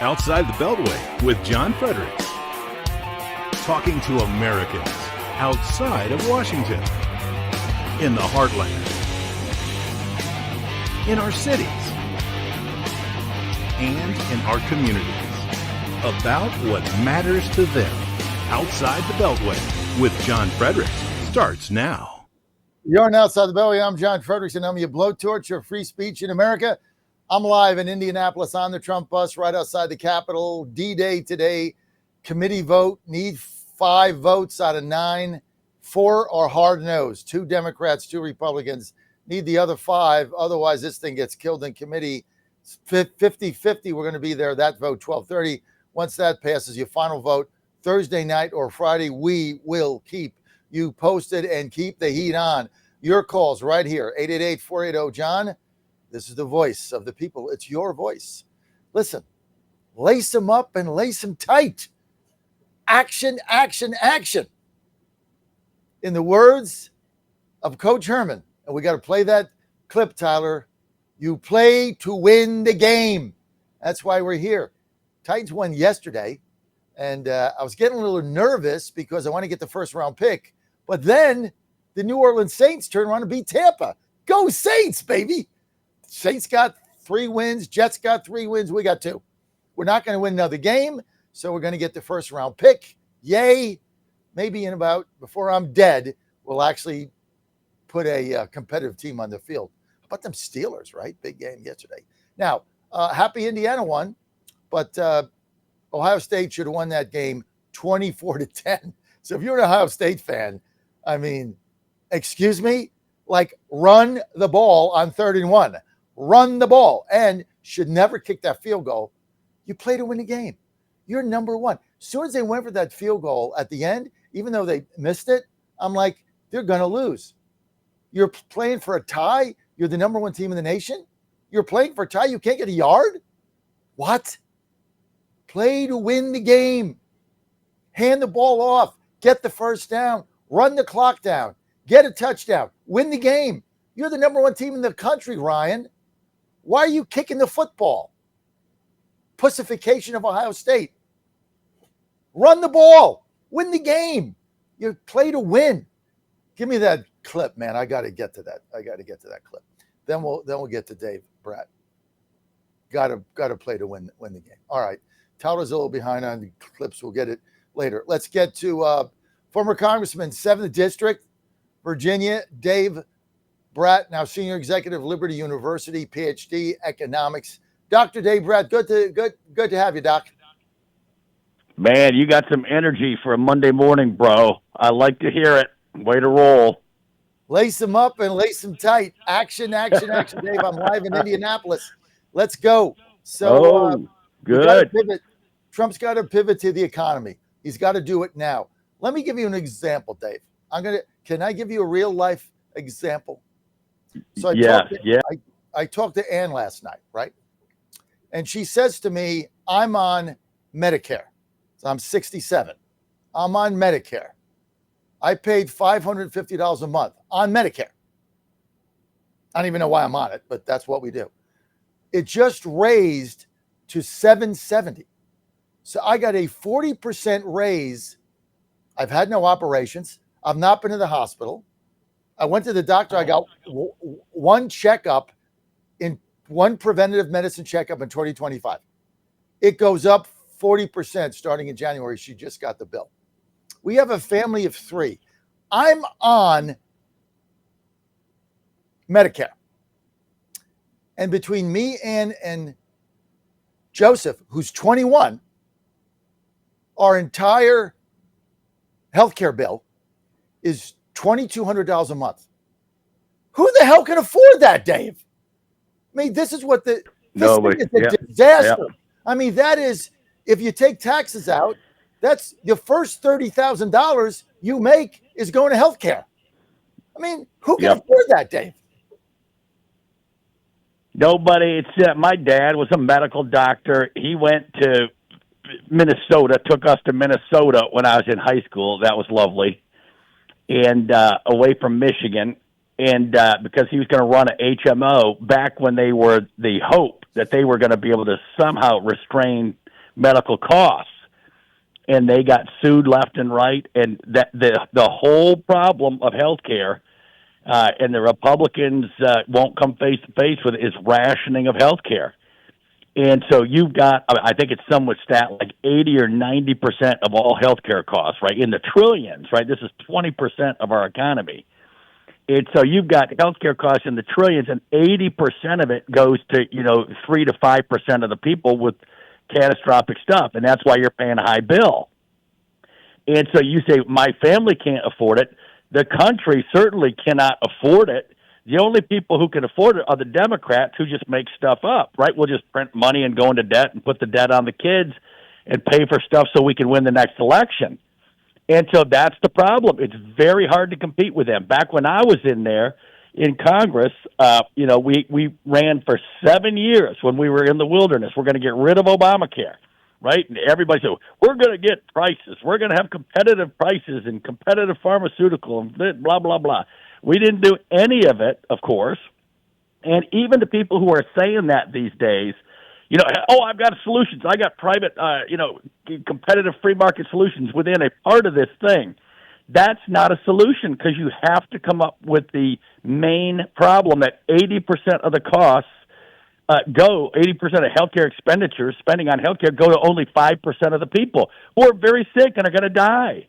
Outside the Beltway with John Fredericks. Talking to Americans outside of Washington, in the heartland, in our cities, and in our communities. About what matters to them. Outside the Beltway with John Fredericks starts now. You're on Outside the Beltway. I'm John Fredericks, and I'm your blowtorch of free speech in America. I'm live in Indianapolis on the Trump bus right outside the Capitol. D-Day today. Committee vote. Need 5 votes out of 9. 4 are hard no's. 2 Democrats, 2 Republicans. Need the other 5. Otherwise, this thing gets killed in committee. 50-50. We're going to be there. That vote, 12:30. Once that passes, your final vote Thursday night or Friday. We will keep you posted and keep the heat on. Your calls right here, 888-480-JOHN. This is the voice of the people. It's your voice. Listen, lace them up and lace them tight. Action, action, action. In the words of Coach Herman, and we got to play that clip, Tyler, you play to win the game. That's why we're here. Titans won yesterday, and I was getting a little nervous because I want to get the first round pick. But then the New Orleans Saints turned around and beat Tampa. Go Saints, baby. Saints got 3 wins. Jets got 3 wins. We got 2. We're not going to win another game, so we're going to get the first round pick. Yay. Maybe in about, before I'm dead, we'll actually put a competitive team on the field. How about them Steelers, right? Big game yesterday. Now, happy Indiana won, but Ohio State should have won that game 24-10. So if you're an Ohio State fan, I mean, excuse me, like run the ball on 3rd and 1. Run the ball and should never kick that field goal. You play to win the game. You're number 1. As soon as they went for that field goal at the end, even though they missed it, I'm like, they're going to lose. You're playing for a tie. You're the number 1 team in the nation. You're playing for a tie. You can't get a yard. What? Play to win the game. Hand the ball off. Get the first down. Run the clock down. Get a touchdown. Win the game. You're the number 1 team in the country, Ryan. Why are you kicking the football? Pussification of Ohio State. Run the ball. Win the game. You play to win. Give me that clip, man. I got to get to that. I got to get to that clip. Then we'll get to Dave Brat. Got to play to win the game. All right. Tyler's a little behind on the clips. We'll get it later. Let's get to former Congressman, 7th District, Virginia, Dave Brat, now Senior Executive, Liberty University, PhD, Economics. Dr. Dave Brat, good to have you, Doc. Man, you got some energy for a Monday morning, bro. I like to hear it. Way to roll. Lace them up and lace them tight. Action, action, action, Dave. I'm live in Indianapolis. Let's go. So, good. Trump's got to pivot to the economy. He's got to do it now. Let me give you an example, Dave. Can I give you a real life example? So I talked to Ann last night, right? And she says to me, I'm on Medicare. So I'm 67. I'm on Medicare. I paid $550 a month on Medicare. I don't even know why I'm on it, but that's what we do. It just raised to $770. So I got a 40% raise. I've had no operations. I've not been to the hospital. I went to the doctor. I got 1 checkup, in 1 preventative medicine checkup in 2025. It goes up 40% starting in January. She just got the bill. We have a family of 3. I'm on Medicare. And between me and Joseph, who's 21, our entire healthcare bill is $2,200 a month. Who the hell can afford that, Dave? I mean, this is what this is a disaster. Yeah. I mean, that is, if you take taxes out, that's the first $30,000 you make is going to healthcare. I mean, who can afford that, Dave? Nobody. It's my dad was a medical doctor. He went to Minnesota, took us to Minnesota when I was in high school. That was lovely. And away from Michigan. And because he was going to run an HMO back when they were the hope that they were going to be able to somehow restrain medical costs. And they got sued left and right. And that the whole problem of healthcare, and the Republicans won't come face to face with it, is rationing of healthcare. And so you've got, I think it's somewhat stat like 80 or 90% of all healthcare costs, right, in the trillions, right? This is 20% of our economy. And so you've got healthcare costs in the trillions, and 80% of it goes to, 3 to 5% of the people with catastrophic stuff, and that's why you're paying a high bill. And so you say, my family can't afford it. The country certainly cannot afford it. The only people who can afford it are the Democrats, who just make stuff up, right? We'll just print money and go into debt and put the debt on the kids and pay for stuff so we can win the next election. And so that's the problem. It's very hard to compete with them. Back when I was in there in Congress, we ran for 7 years when we were in the wilderness. We're going to get rid of Obamacare, right? And everybody said, we're going to get prices. We're going to have competitive prices and competitive pharmaceutical and blah, blah, blah. We didn't do any of it, of course. And even the people who are saying that these days, I've got solutions. I got private, competitive free market solutions within a part of this thing. That's not a solution, because you have to come up with the main problem that 80% of the costs 80% of healthcare expenditures, spending on healthcare, go to only 5% of the people who are very sick and are going to die,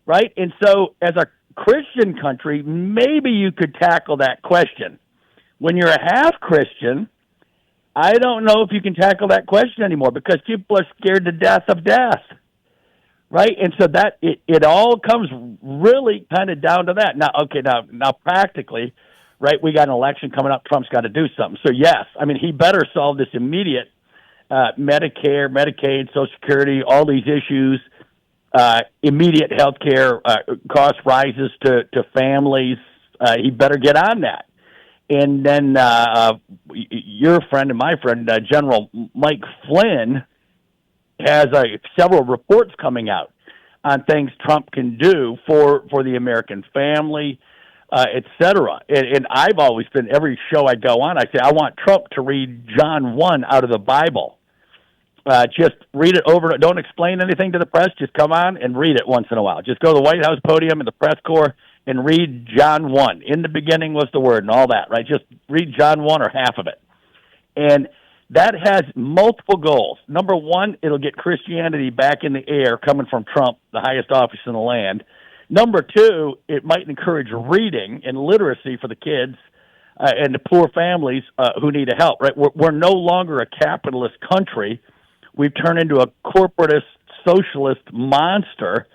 right? And so as a Christian country, maybe you could tackle that question. When you're a half Christian, I don't know if you can tackle that question anymore, because people are scared to death of death. Right, and so that it all comes really kind of down to that. Now practically, right? We got an election coming up. Trump's got to do something. So yes, he better solve this immediate Medicare, Medicaid, Social Security, all these issues. Immediate health care cost rises to families. He better get on that. And then your friend and my friend, General Mike Flynn, has several reports coming out on things Trump can do for the American family, et cetera. And I've always been, every show I go on, I say, I want Trump to read John 1 out of the Bible. Just read it over. Don't explain anything to the press. Just come on and read it once in a while. Just go to the White House podium and the press corps and read John 1. In the beginning was the Word and all that, right? Just read John 1 or half of it. And that has multiple goals. Number one, it'll get Christianity back in the air, coming from Trump, the highest office in the land. Number two, it might encourage reading and literacy for the kids and the poor families who need help. Right? We're no longer a capitalist country. We've turned into a corporatist, socialist monster,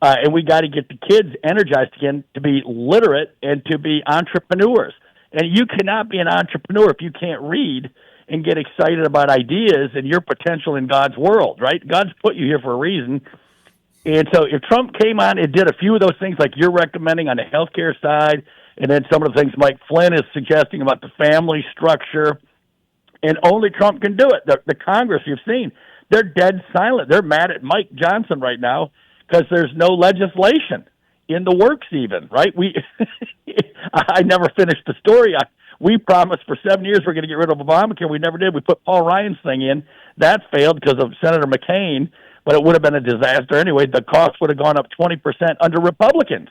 and we got to get the kids energized again to be literate and to be entrepreneurs. And you cannot be an entrepreneur if you can't read and get excited about ideas and your potential in God's world, right? God's put you here for a reason. And so if Trump came on and did a few of those things like you're recommending on the healthcare side, and then some of the things Mike Flynn is suggesting about the family structure, and only Trump can do it. The Congress, you've seen, they're dead silent. They're mad at Mike Johnson right now because there's no legislation in the works even, right? I never finished the story. We promised for 7 years we're going to get rid of Obamacare. We never did. We put Paul Ryan's thing in. That failed because of Senator McCain, but it would have been a disaster anyway. The cost would have gone up 20% under Republicans.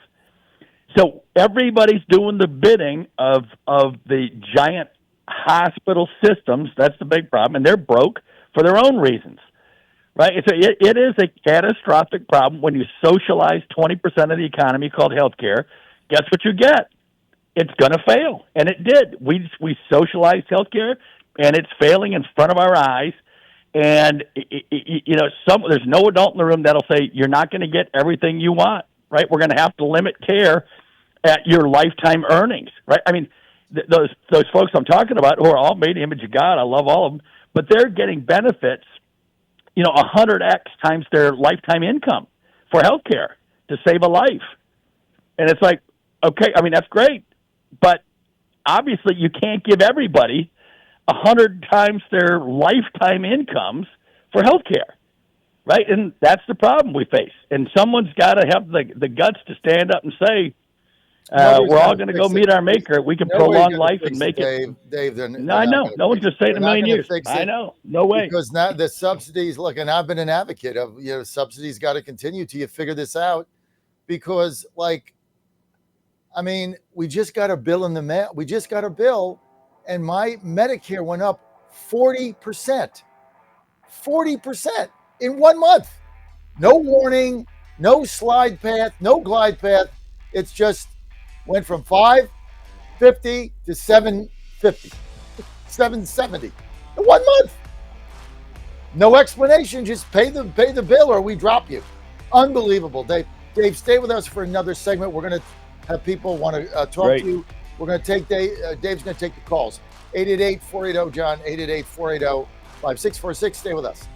So everybody's doing the bidding of the giant hospital systems. That's the big problem, and they're broke for their own reasons, right? It is a catastrophic problem when you socialize 20% of the economy called healthcare. Guess what you get? It's going to fail, and it did. We socialized healthcare, and it's failing in front of our eyes. And there's no adult in the room that'll say you're not going to get everything you want, right? We're going to have to limit care at your lifetime earnings, right? Those folks I'm talking about who are all made in the image of God, I love all of them, but they're getting benefits, 100x times their lifetime income for healthcare to save a life. And it's like, okay, that's great. But obviously you can't give everybody 100 times their lifetime incomes for health care, right? And that's the problem we face. And someone's got to have the guts to stand up and say, Nobody's We're all gonna going to go fix it. meet our maker. We can Nobody's prolong gonna life fix and make it. Dave. No, I know. No one just say it in a million years. I know. No way. Because now the subsidies. Look, and I've been an advocate of subsidies got to continue till you figure this out, because I mean, we just got a bill in the mail. We just got a bill, and my Medicare went up 40%. 40% in 1 month. No warning, no slide path, no glide path. It's just went from 550 to 750, 770 in 1 month. No explanation. Just pay the bill or we drop you. Unbelievable, Dave. Dave, stay with us for another segment. We're going to have people want to talk Great. to you. We're going to take Dave's going to take the calls. 888-480-JOHN, 888-480-5646. Stay with us.